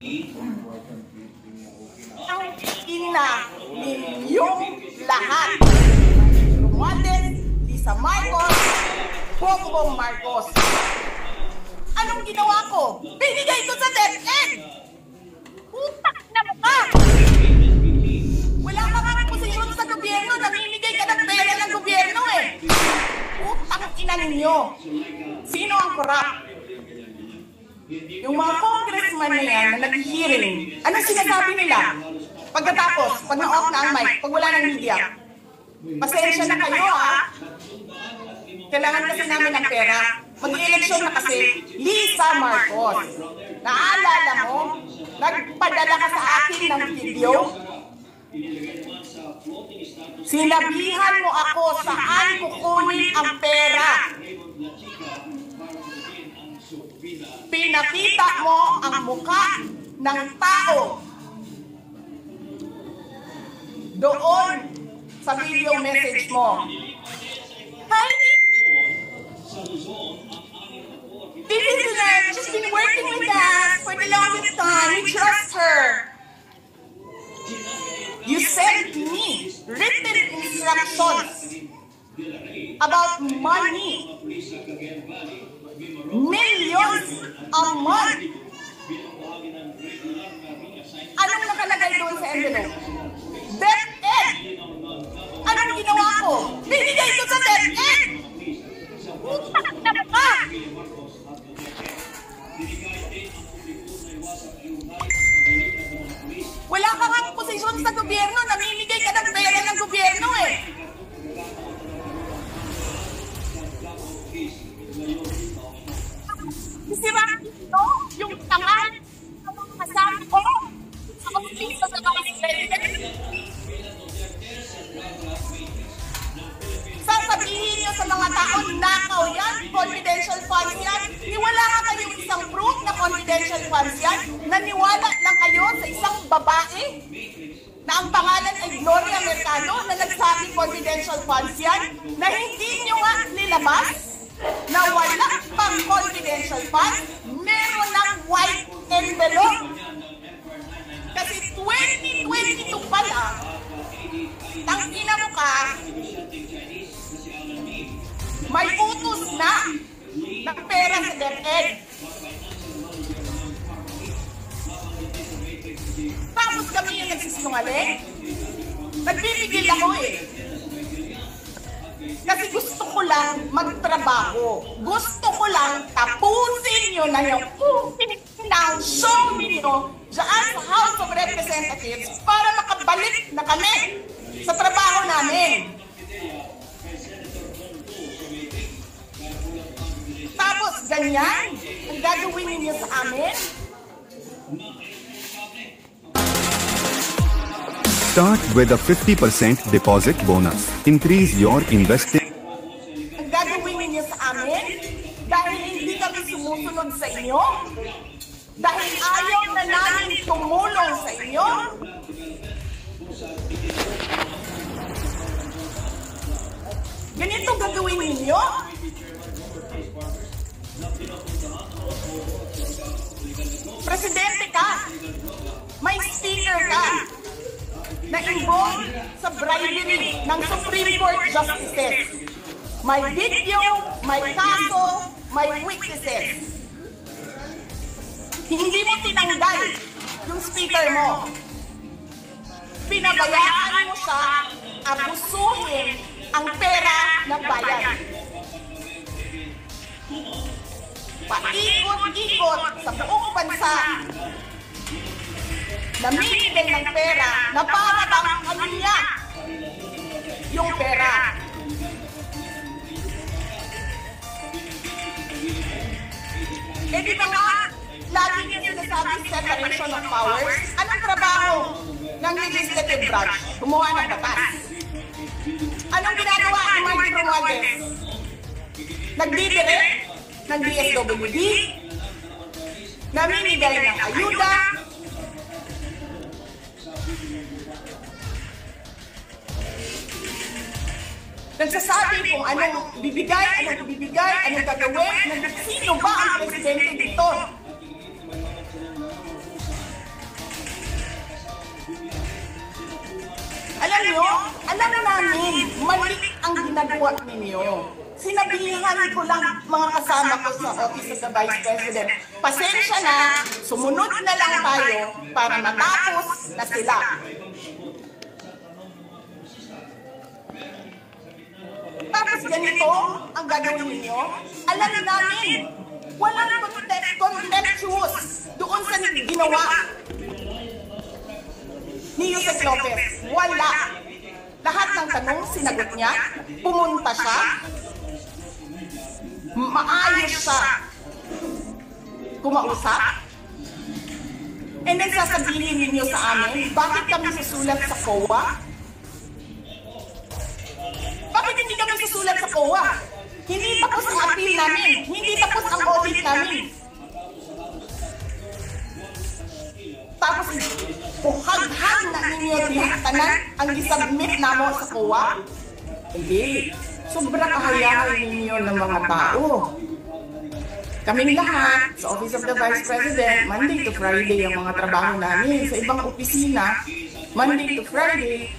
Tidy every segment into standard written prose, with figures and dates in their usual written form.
Ang ina ninyong lahat. Romualdez, Lisa Marcos, Bongbong Marcos. Anong ginawa ko? Binigay ko sa DepEd! Utak na mukha! Wala ka nga posisyon sa gobyerno, namimigay ka ng pera ng gobyerno eh! Utang ina ninyo! Sino ang corrupt? Yung mga congressman na yan na nag-hearing, anong sinasabi nila? Pagkatapos, pag na-off na ang mic, pag wala ng media, pasensya na kayo ha! Kailangan kasi namin ng pera. Mag-eleksyon na kasi, Lisa Marcos. Naalala mo? Nagpadala ka sa akin ng video? Sinabihan mo ako saan kukunin ang pera. Pinakita mo ang mukha ng tao doon sa video message mo. This is her. She's been working with us for the longest time. We trust her. You sent me written instructions about money. Millions a month. Anong nakalagay doon sa envelope? DepEd! Anong ginawa ko? Binigay ko sa DepEd! Utak na mukha! Wala ka nga posisyon sa gobyerno, namimigay ka ng pera ng gobyerno eh! Kasi bakit ito? Yung tangan ng mga kasama ko sa opisina sa mga president. Sasabihin nyo sa mga tao, nakaw yan, confidential funds yan. Niwala nga kayong isang proof na confidential funds yan. Naniwala lang kayo sa isang babae na ang pangalan ay Gloria Mercado na nagsabing confidential funds yan, na hindi nyo nga nilabas, na wala pang confidential funds, meron ng white envelope. Kasi 2022 pala, tangina mo ka, may utos na ng pera sa DepEd. Tapos kami yung nagsisinungaling. Nagbibigil ako eh. Kasi gusto ko lang magtrabaho. Gusto ko lang tapusin nyo na yung show ninyo dyan sa House of Representatives para makabalik na kami sa trabaho namin. Tapos ganyan ang gagawin ninyo sa amin? Start with a 50% deposit bonus. Increase your investing. Ang gagawin ninyo sa amin? Dahil hindi kami sumusunod sa inyo? Dahil ayaw na namin tumulong sa inyo? Ganito gagawin ninyo? Presidente ka, may speaker ka, na-involved sa bribery ng Supreme Court Justices. May video, may kaso, may witnesses. Hindi mo tinanggal yung speaker mo. Pinabayaan mo siya abusuhin ang pera ng bayan. Paikot-ikot sa buong bansa, namimigay ng pera na para bang kanya yung pera. Eh di ba nga, lagi niya sinasabi separation of powers? Anong trabaho ng legislative branch? Gumawa ng batas. Anong ginagawa ni Martin Romualdez? Nagdidirect ng DSWD, namimigay ng ayuda, nagsasabi kung anong bibigay, anong gagawin, sino ba ang presidente dito. alam namin, mali ang ginagawa ninyo. Sinabihan ko lang mga kasama ko sa Office of the Vice President, pasensya na, sumunod na lang tayo para matapos na sila. Tapos ganito ang gagawin ninyo, alam namin, walang contemptuous doon sa ginawa ni Yusek Lopez. Wala. Lahat ng tanong, sinagot niya, pumunta siya, maayos siya kumausap, and then sasabihin ninyo sa amin, bakit kami susulat sa COA? Bakit hindi kami susulat sa COA? Hindi tapos ang appeal namin, hindi tapos ang audit namin. Tapos, buhag-hag na ninyo tihatanan ang isubmit namo sa COA? Hindi. Sobra kahayahan ninyo ng mga tao. Kaming lahat, sa Office of the Vice President, Monday to Friday ang mga trabaho namin. Sa ibang opisina, Monday to Friday.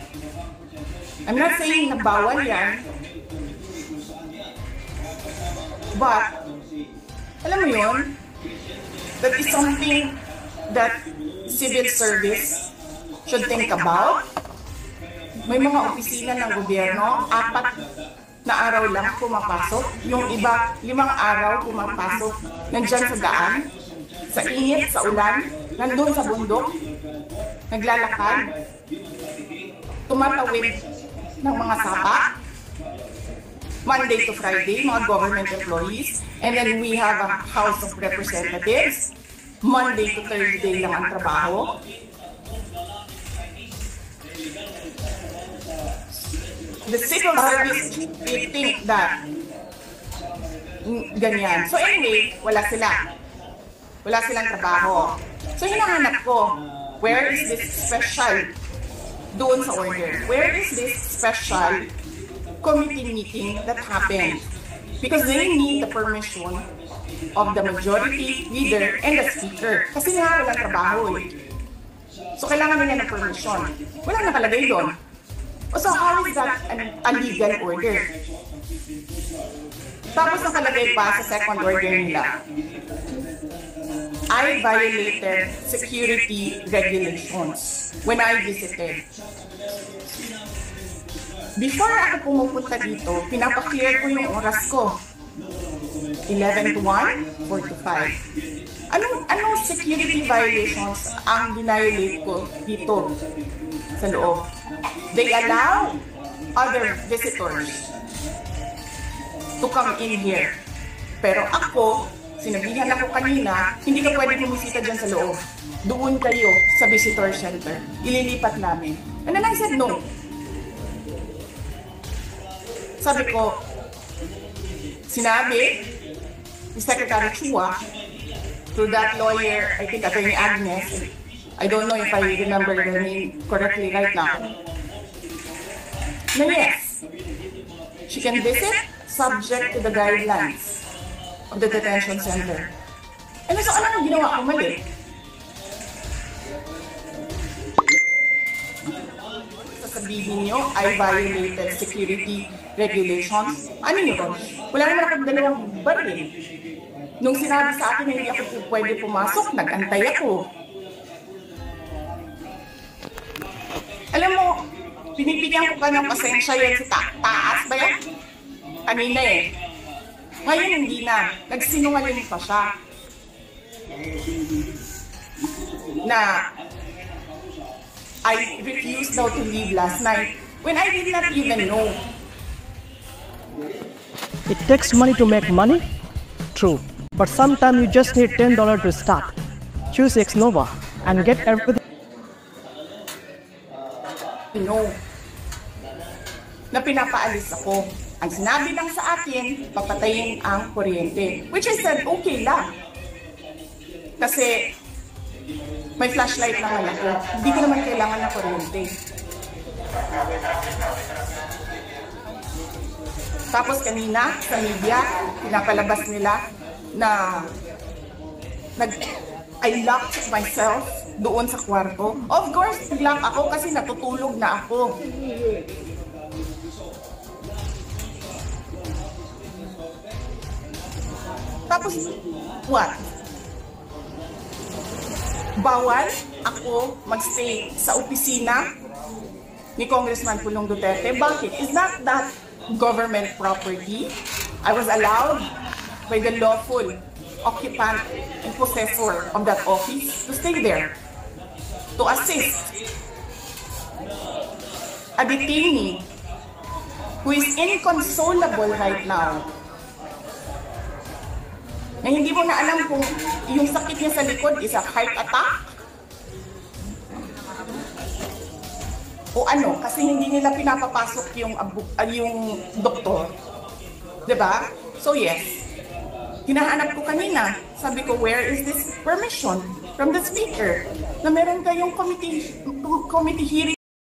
I'm not saying na bawal yan. But, alam mo yun, that is something that civil service should think about. May mga opisina ng gobyerno, 4 na araw lang pumapasok. Yung iba, 5 araw pumapasok. Nandyan sa daan, sa init, sa ulan, nandun sa bundok, naglalakad, tumatawid ng mga sapa, Monday to Friday, mga government employees. And then we have a House of Representatives. Monday to Thursday lang ang trabaho. The civil service, they think that ganyan. So anyway, wala sila. Wala silang trabaho. So hinahanap ko, where is this special doon sa order? Where is this special committee meeting that happened? Because they need the permission of the majority leader and the speaker. Kasi nga walang trabaho eh. So kailangan nila ng permission. Walang nakalagay doon. So how is that a legal order? Tapos nakalagay pa sa second order nila, I violated security regulations when I visited. Before ako pumupunta dito, pinapaklear ko yung oras ko. 11 to 1, 4 to 5. Anong security violations ang binayolate ko dito sa loob? They allow other visitors to come in here. Pero ako, sinabihan ako kanina, hindi ka pwede bumisita dyan sa loob. Doon kayo sa visitor center. Ililipat namin. And then I said no. Sabi ko, sinabi ni Secretary Chua, through that lawyer, I think Attorney Agnes, I don't know if I remember the name correctly right now, na yes, she can visit subject to the guidelines of the detention center. And so ano ang ginawa ko mali? Sasabihin nyo, I violated security regulations. Ano yun? Wala naman akong dalawang baril. Nung sinabi sa akin na hindi ako pwede pumasok, nag-antay ako. Alam mo, pinipigyan ko ka ng pasensya yan sa taas ba yan? Kanina eh. Ngayon hindi na. Nagsinungaling pa siya. Na I refused daw to leave last night when I did not even know. It takes money to make money? True. But sometimes you just need $10 to start. Choose Xnova and get everything. No. Na pinapaalis ako. Ang sinabi lang sa akin, papatayin ang kuryente. Which I said, okay lang. Kasi may flashlight naman ako. Hindi ko naman kailangan ng kuryente. Tapos kanina, sa media, pinapalabas nila na I locked myself doon sa kwarto. Of course, nag-lock ako kasi natutulog na ako. Tapos, what? Bawal ako magstay sa opisina ni Congressman Pulong Duterte. Bakit? Is that government property? I was allowed by the lawful occupant and possessor of that office to stay there, to assist a detainee who is inconsolable right now, na hindi mo na alam kung yung sakit niya sa likod is a heart attack o ano, kasi hindi nila pinapapasok yung doktor. Diba? So yes, hinahanap ko kanina, sabi ko, where is this permission from the speaker na meron kayong committee hearing